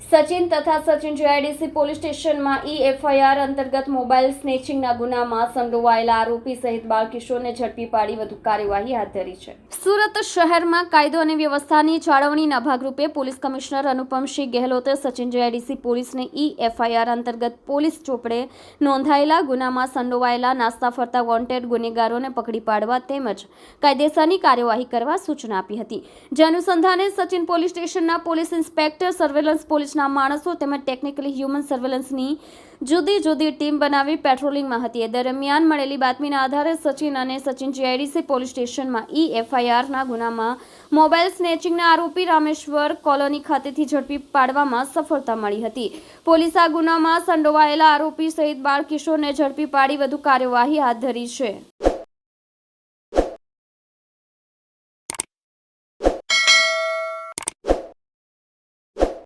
સચિન તથા Sachin GIDC police સ્ટેશનમાં FIR અંતર્ગત મોબાઈલ સ્નેચિંગના ગુનામાં સંડોવાયેલા આરોપી સહિત બાળકિશોરને ઝડપી પાડી વધુ કાર્યવાહી હાથ ધરી છે। સુરત શહેરમાં કાયદો અને વ્યવસ્થાની જાળવણીના ભાગરૂપે પોલીસ કમિશનર અનુપમસિંહ ગહેલોતે સચિન જીઆઈડીસી પોલીસને એફઆઈઆર અંતર્ગત પોલીસ ચોપડે નોંધાયેલા ગુનામાં સંડોવાયેલા નાસ્તા ફરતા વોન્ટેડ ગુનેગારોને પકડી પાડવા તેમજ કાયદેસરની કાર્યવાહી કરવા સૂચના આપી હતી। જે અનુસંધાને સચિન પોલીસ સ્ટેશનના પોલીસ ઇન્સ્પેક્ટર સર્વેલન્સ પોલીસના માણસો તેમજ ટેકનિકલી હ્યુમન સર્વેલન્સની જુદી જુદી ટીમ બનાવી પેટ્રોલિંગમાં હતી। એ દરમિયાન મળેલી બાતમીના આધારે સચિન અને સચિન જીઆઈડીસી પોલીસ સ્ટેશનમાં એફઆઈઆરના ગુનામાં મોબાઈલ સ્નેચિંગના આરોપી રામેશ્વર કોલોની ખાતેથી ઝડપી પાડવામાં સફળતા મળી હતી। પોલીસે આ ગુનામાં સંડોવાયેલા આરોપી સહિત બાળકિશોરને ઝડપી પાડી વધુ કાર્યવાહી હાથ ધરી છે।